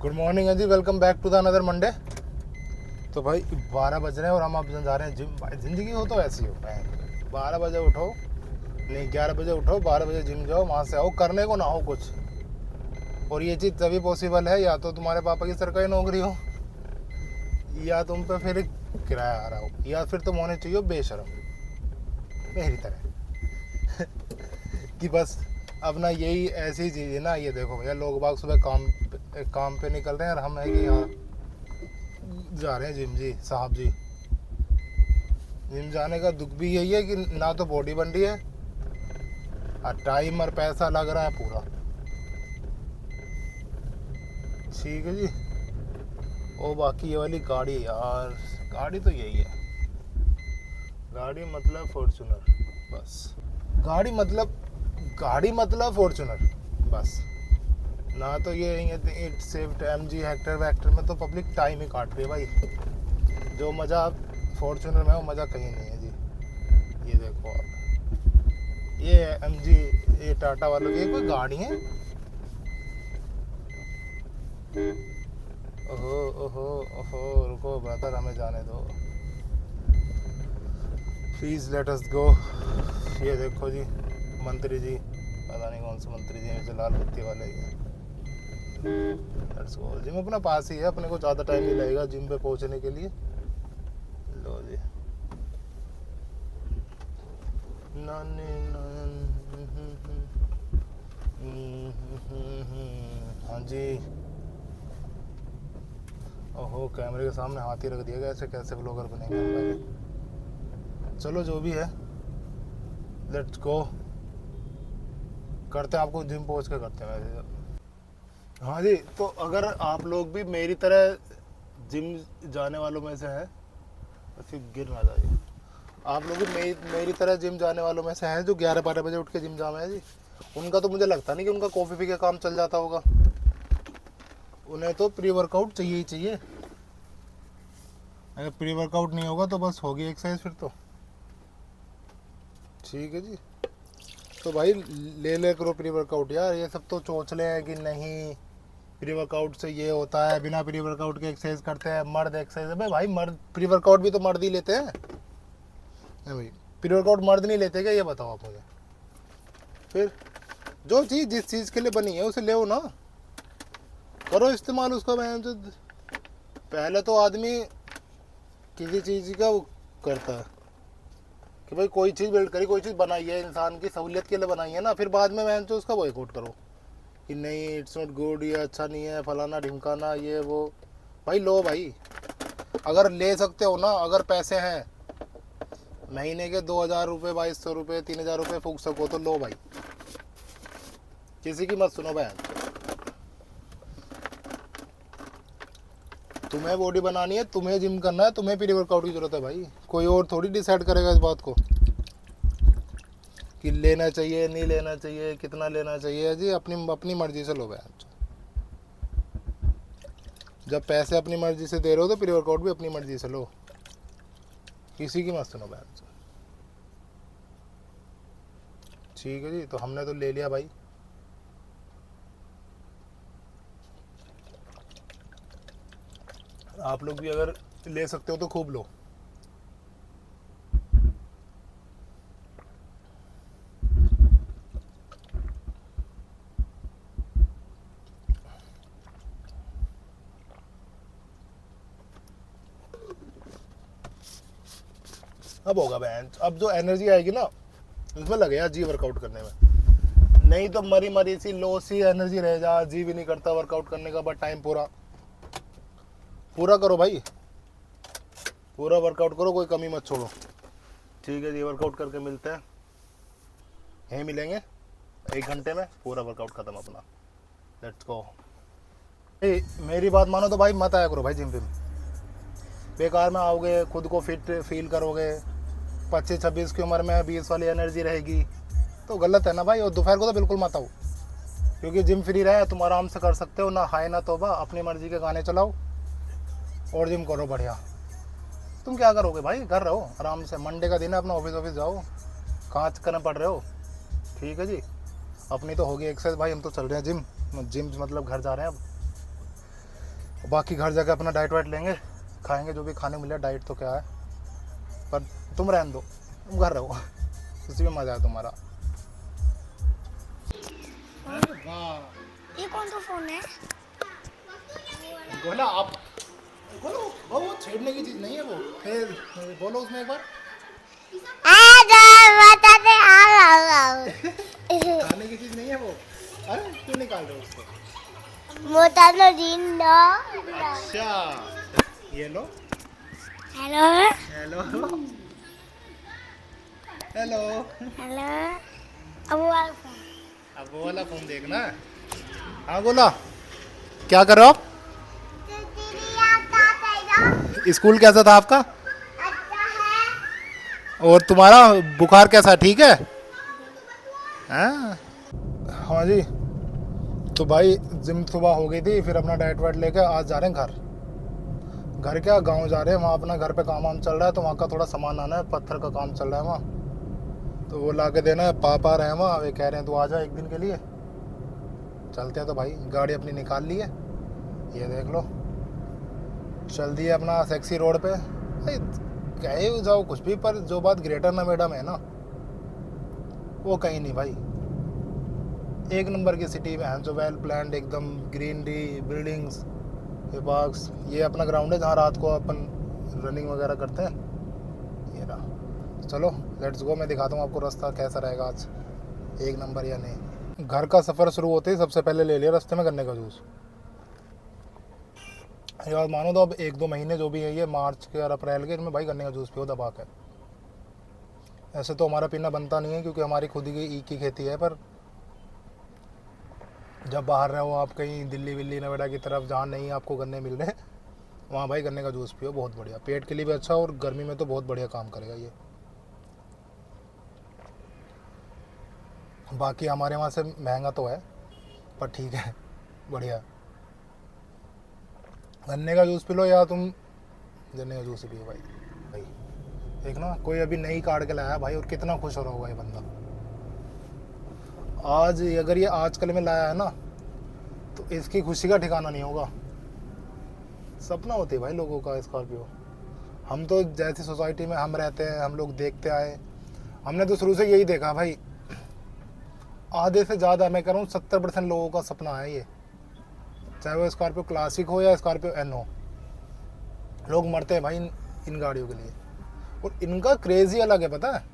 Good morning है जी, welcome back to the another Monday. तो भाई 12 बज रहे हैं और हम अब जा रहे हैं जिम। भाई ज़िंदगी हो तो ऐसी हो है। 12 बजे उठो, नहीं 11 बजे उठो, 12 बजे जिम जाओ, वहाँ से आओ, करने को ना हो कुछ। और ये चीज़ तभी पॉसिबल है या तो तुम्हारे पापा की सरकारी नौकरी हो, या तुम पे फिर किराया आ रहा हो, या फिर तुम होने चाहिए बेशरम मेरी तरह कि बस अपना यही ऐसी चीज़ है ना। ये देखो भैया, लोग बाग सुबह काम पे निकल रहे हैं और हम है कि यहाँ जा रहे हैं जिम। जी साहब जी, जिम जाने का दुख भी यही है कि ना तो बॉडी बन रही है और टाइम और पैसा लग रहा है पूरा। ठीक है जी। ओ बाकी ये वाली गाड़ी यार, गाड़ी तो यही है, गाड़ी मतलब फॉर्चूनर बस। गाड़ी मतलब फॉर्चूनर बस। ना तो ये सेफ्ट MG हेक्टर वैक्टर में तो पब्लिक टाइम ही काट रही है भाई। जो मज़ा फॉर्चूनर में, वो मज़ा कहीं नहीं है जी। ये देखो आप, ये MG, ये टाटा वालों की कोई गाड़ी है। ओहो ओहो ओहो, रुको ब्रदर, हमें जाने दो प्लीज़, लेट अस गो। ये देखो जी, मंत्री जी, पता नहीं कौन से मंत्री जी हैं, लाल बत्ती वाले ही हैं। Let's go. जिम अपना पास ही है, अपने को ज़्यादा टाइम नहीं लगेगा जिम पे पहुंचने के लिए। लो जी, हाँ जी। ओहो, कैमरे के सामने हाथ ही रख दिया गया, ऐसे कैसे ब्लॉगर बनेंगे हम भाई। चलो जो भी है, लेट्स गो, करते हैं, आपको जिम पहुंच के करते हैं वैसे। हाँ जी, तो अगर आप लोग भी मेरी तरह जिम जाने वालों में से हैं, फिर गिर ना जाइए। आप लोग भी मेरी तरह जिम जाने वालों में से हैं जो 11-12 बजे उठ के जिम जाना है जी। उनका तो मुझे लगता नहीं कि उनका कॉफ़ी पी के काम चल जाता होगा। उन्हें तो प्री वर्कआउट चाहिए ही चाहिए। अगर प्री वर्कआउट नहीं होगा तो बस होगी एक्सरसाइज फिर तो। ठीक है जी। तो भाई ले करो प्री वर्कआउट यार। ये सब तो चोचले हैं कि नहीं प्री वर्कआउट से ये होता है, बिना प्री वर्कआउट के एक्सरसाइज करते हैं मर्द एक्सरसाइज। भाई मर्द प्री वर्कआउट भी तो मर्द ही लेते हैं भाई। प्री वर्कआउट मर्द नहीं लेते क्या, ये बताओ आप मुझे। फिर जो चीज़ जिस चीज़ के लिए बनी है उसे ले ना, करो इस्तेमाल उसका। मैं जो पहले तो आदमी किसी चीज़ का वो करता है कि भाई कोई चीज़ बिल्ड करी, कोई चीज़ बनाई है, इंसान की सहूलियत के लिए बनाई है ना, फिर बाद में मैं जो उसका बॉयकॉट करो कि नहीं इट्स नॉट गुड, ये अच्छा नहीं है, फलाना ढिमकाना, ये वो। भाई लो भाई, अगर ले सकते हो ना, अगर पैसे हैं, महीने के 2000 रुपये, 2200 रुपये, 3000 रुपये फूक सको तो लो भाई, किसी की मत सुनो बहन। तुम्हें बॉडी बनानी है, तुम्हें जिम करना है, तुम्हें प्री वर्कआउट की जरूरत है भाई। कोई और थोड़ी डिसाइड करेगा इस बात को कि लेना चाहिए नहीं लेना चाहिए, कितना लेना चाहिए। जी अपनी मर्जी से लो बहन। जब पैसे अपनी मर्जी से दे रहे हो तो प्री वर्कआउट भी अपनी मर्जी से लो, किसी की मत सुनो बहन। ठीक है जी। तो हमने तो ले लिया भाई। आप लोग भी अगर ले सकते हो तो खूब लो। अब होगा बहन, अब जो एनर्जी आएगी ना उसमें लगेगा जी वर्कआउट करने में। नहीं तो मरी मरी सी लो सी एनर्जी रह जा, जी भी नहीं करता वर्कआउट करने का। बट टाइम पूरा पूरा करो भाई, पूरा वर्कआउट करो, कोई कमी मत छोड़ो। ठीक है जी, वर्कआउट करके मिलते हैं, यहीं मिलेंगे 1 घंटे में, पूरा वर्कआउट खत्म अपना। Let's go. मेरी बात मानो तो भाई मत आया करो भाई जिम विम, बेकार में आओगे, खुद को फिट फील करोगे, 25-26 की उम्र में 20 वाली एनर्जी रहेगी तो गलत है ना भाई। और दोपहर को तो बिल्कुल मत आओ, क्योंकि जिम फ्री रहे, तुम आराम से कर सकते हो, ना हाय ना तौबा, अपनी मर्जी के गाने चलाओ और जिम करो बढ़िया। तुम क्या करोगे भाई, घर रहो आराम से, मंडे का दिन है, अपना ऑफिस जाओ, कहाँ करने पड़ रहे हो। ठीक है जी, अपनी तो होगी एक्सरसाइज भाई। हम तो चल रहे हैं जिम मतलब घर जा रहे हैं अब। बाकी घर जाके अपना डाइट वाइट लेंगे, खाएंगे जो भी खाने मिले। डाइट तो क्या है, पर तुम रहने दो, तुम घर रहो, उसी में मजा है तुम्हारा। ये कौन सा फोन है? बोला आप बोलो, वो छेड़ने की चीज नहीं है वो। फिर बोलो उसमें एक बार। खाने की चीज नहीं है वो। अरे क्यों निकाल रहे हो उसको? मोटा लो दिन दो। अच्छा ये लो। Hello hello hello. हेलो। अब वो वाला फोन। अब वो वाला फोन देखना है। हाँ बोला, क्या कर रहे हो आप? स्कूल कैसा था आपका? अच्छा है। और तुम्हारा बुखार कैसा है, ठीक है? हाँ हाँ जी। तो भाई जिम सुबह हो गई थी, फिर अपना डाइट वाइट लेके आज जा रहे हैं घर। घर क्या, गांव जा रहे हैं। वहाँ अपना घर पे काम वाम चल रहा है, तो वहाँ का थोड़ा सामान आना है, पत्थर का काम चल रहा है वहाँ, तो वो ला के देना है। पापा रहे हैं वहाँ, वे कह रहे हैं तू आ जा एक दिन के लिए, चलते हैं। तो भाई गाड़ी अपनी निकाल ली है, ये देख लो, चल दी है अपना सेक्सी रोड पे। भाई कहे जाओ कुछ भी, पर जो बात ग्रेटर नोएडा में है ना, वो कहीं नहीं भाई। एक नंबर की सिटी में है, जो वेल प्लान्ड, एकदम ग्रीनरी, बिल्डिंग्स, ये पार्क्स। ये अपना ग्राउंड है जहाँ रात को अपन रनिंग वगैरह करते हैं। ये रहा, चलो लेट्स गो। मैं दिखाता हूँ आपको रास्ता कैसा रहेगा आज, एक नंबर या नहीं। घर का सफ़र शुरू होते ही सबसे पहले ले लिया रास्ते में गन्ने का जूस। ये बात मानो तो अब 1-2 महीने जो भी है, ये मार्च के और अप्रैल के, इनमें भाई गन्ने का जूस पियो दबा के। ऐसे तो हमारा पीना बनता नहीं है, क्योंकि हमारी खुद की ईख की खेती है, पर जब बाहर रहो आप कहीं दिल्ली विल्ली नोएडा की तरफ, जहाँ नहीं आपको गन्ने मिल रहे, वहाँ भाई गन्ने का जूस पियो, बहुत बढ़िया, पेट के लिए भी अच्छा, और गर्मी में तो बहुत बढ़िया काम करेगा ये। बाकी हमारे वहाँ से महंगा तो है, पर ठीक है, बढ़िया। गन्ने का जूस पी लो, या तुम गन्ने का जूस ही पियो भाई। भाई देख ना, कोई अभी नई काट के लाया भाई, और कितना खुश हो रहा होगा ये बंदा। आज अगर ये आजकल में लाया है ना, तो इसकी खुशी का ठिकाना नहीं होगा। सपना होती है भाई लोगों का स्कॉर्पियो। हम तो जैसी सोसाइटी में हम रहते हैं, हम लोग देखते आए, हमने तो शुरू से यही देखा भाई। आधे से ज़्यादा, मैं कह रहा हूँ 70% लोगों का सपना है ये, चाहे वो स्कॉर्पियो क्लासिक हो या स्कॉर्पियो एन हो। लोग मरते हैं भाई इन गाड़ियों के लिए, और इनका क्रेज़ ही अलग है, पता है,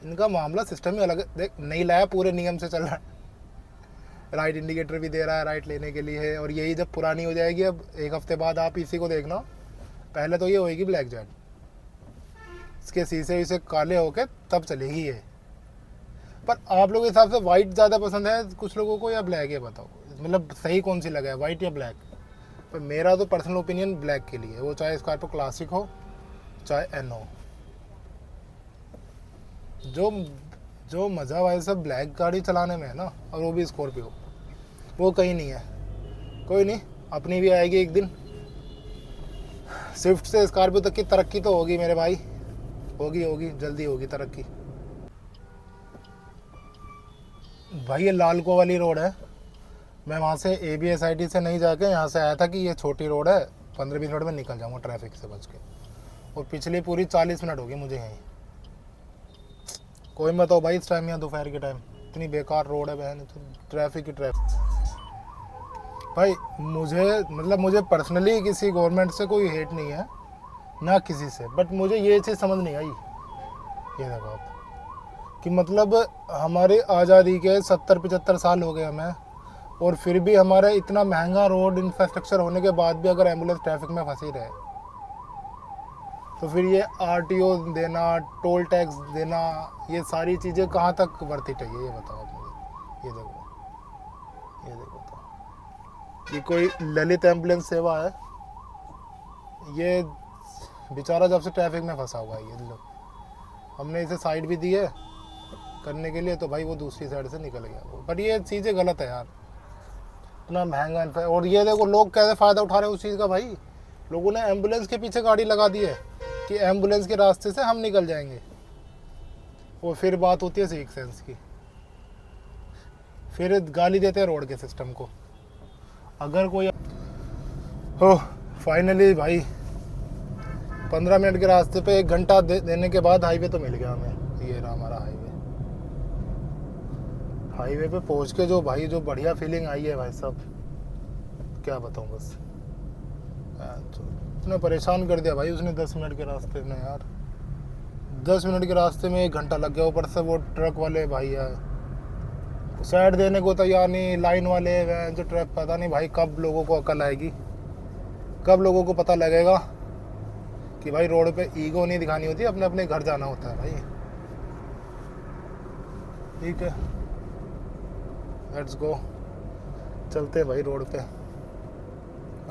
इनका मामला सिस्टम ही अलग है। देख, नहीं लाया, पूरे नियम से चल रहा है, राइट इंडिकेटर भी दे रहा है राइट लेने के लिए, और यही जब पुरानी हो जाएगी, अब 1 हफ्ते बाद आप इसी को देखना, पहले तो ये होएगी ब्लैक जेट, इसके शीशे वीशे काले होके तब चलेगी ये। पर आप लोगों के हिसाब से वाइट ज़्यादा पसंद है कुछ लोगों को, या ब्लैक, ये बताओ, मतलब सही कौन सी लगा है, वाइट या ब्लैक? पर मेरा तो पर्सनल ओपिनियन ब्लैक के लिए, वो चाहे स्कॉर्पियो क्लासिक हो चाहे एन हो। जो मज़ा भाई सब ब्लैक गाड़ी चलाने में है ना, और वो भी स्कॉर्पियो, वो कहीं नहीं है। कोई नहीं, अपनी भी आएगी एक दिन। स्विफ्ट से स्कॉर्पियो तक की तरक्की तो होगी मेरे भाई, होगी जल्दी होगी तरक्की। भाई ये लालको वाली रोड है, मैं वहाँ से ABSID से नहीं जाके यहाँ से आया था कि ये छोटी रोड है, 15-20 मिनट में निकल जाऊँगा ट्रैफिक से बच के, और पिछली पूरी 40 मिनट हो गई मुझे यहीं। कोई मत हो भाई इस टाइम, यहाँ दोपहर के टाइम इतनी बेकार रोड है बहन, तो ट्रैफिक ही ट्रैफिक। भाई मुझे पर्सनली किसी गवर्नमेंट से कोई हेट नहीं है ना किसी से, बट मुझे ये चीज़ समझ नहीं आई, ये देखो आप, कि मतलब हमारी आज़ादी के 70-75 साल हो गए हमें, और फिर भी हमारा इतना महंगा रोड इंफ्रास्ट्रक्चर होने के बाद भी अगर एम्बुलेंस ट्रैफिक में फंसी रहे, तो फिर ये RTO देना, टोल टैक्स देना, ये सारी चीज़ें कहाँ तक वर्थ इट है, ये बताओ आप मुझे। ये देखो तो, ये कोई ललित एम्बुलेंस सेवा है, ये बेचारा जब से ट्रैफिक में फंसा हुआ है, ये लो, हमने इसे साइड भी दी है करने के लिए, तो भाई वो दूसरी साइड से निकल गया वो। पर ये चीज़ें गलत है यार, इतना महंगा। और ये देखो लोग कैसे फ़ायदा उठा रहे हैं उस चीज़ का भाई, लोगों ने एम्बुलेंस के पीछे गाड़ी लगा दी है कि एम्बुलेंस के रास्ते से हम निकल जाएंगे। वो फिर बात होती है सिविक सेंस की, फिर गाली देते हैं रोड के सिस्टम को। अगर कोई ओह फाइनली भाई 15 मिनट के रास्ते पे 1 घंटा देने के बाद हाईवे तो मिल गया हमें। ये रहा हमारा हाईवे। हाईवे पे पहुंच के जो भाई जो बढ़िया फीलिंग आई है भाई साहब, क्या बताऊं बस। उसने परेशान कर दिया भाई उसने 10 मिनट के रास्ते में यार। 10 मिनट के रास्ते में 1 घंटा लग गया। ऊपर से वो ट्रक वाले भाई है साइड देने को तैयार नहीं, लाइन वाले जो ट्रक, पता नहीं भाई कब लोगों को अकल आएगी, कब लोगों को पता लगेगा कि भाई रोड पे ईगो नहीं दिखानी होती, अपने अपने घर जाना होता है भाई। ठीक है लेट्स गो, चलते हैं भाई रोड पे।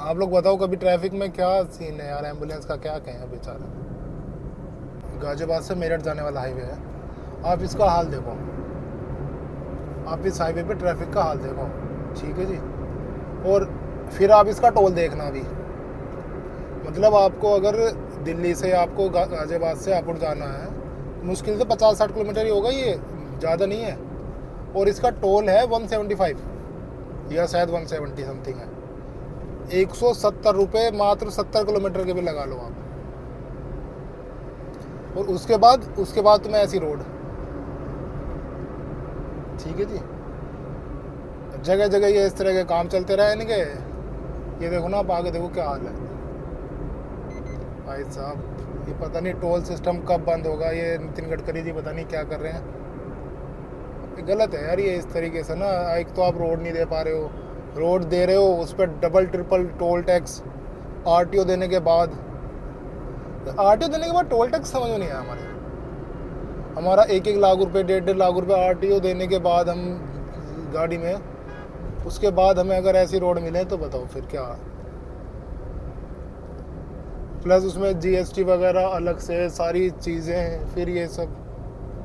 आप लोग बताओ कभी ट्रैफिक में क्या सीन है यार, एम्बुलेंस का क्या कहें बेचारा। गाजियाबाद से मेरठ जाने वाला हाईवे है। आप इसका हाल देखो, आप इस हाईवे पे ट्रैफिक का हाल देखो। ठीक है जी। और फिर आप इसका टोल देखना भी, मतलब आपको अगर दिल्ली से आपको गाजियाबाद से हापुड़ जाना है, मुश्किल से 50-60 किलोमीटर ही होगा, ये ज़्यादा नहीं है। और इसका टोल है 175 या शायद 170 समथिंग है। 170 रुपये मात्र 70 किलोमीटर के भी लगा लो आप। और उसके बाद तुम्हें ऐसी रोड। ठीक है जी। जगह जगह ये इस तरह के काम चलते रहे इनके। ये देखो ना आप आगे देखो क्या हाल है भाई साहब। ये पता नहीं टोल सिस्टम कब बंद होगा। ये नितिन गडकरी जी पता नहीं क्या कर रहे हैं। ये गलत है यार ये इस तरीके से ना। एक तो आप रोड नहीं दे पा रहे हो, रोड दे रहे हो उस पर double triple toll tax, RTO देने के बाद। आरटीओ देने के बाद टोल टैक्स समझ में नहीं आया हमारा 1-1 लाख रुपए 1.5 लाख रुपए आरटीओ देने के बाद हम गाड़ी में, उसके बाद हमें अगर ऐसी रोड मिले तो बताओ फिर क्या। प्लस उसमें जीएसटी वगैरह अलग से सारी चीज़ें, फिर ये सब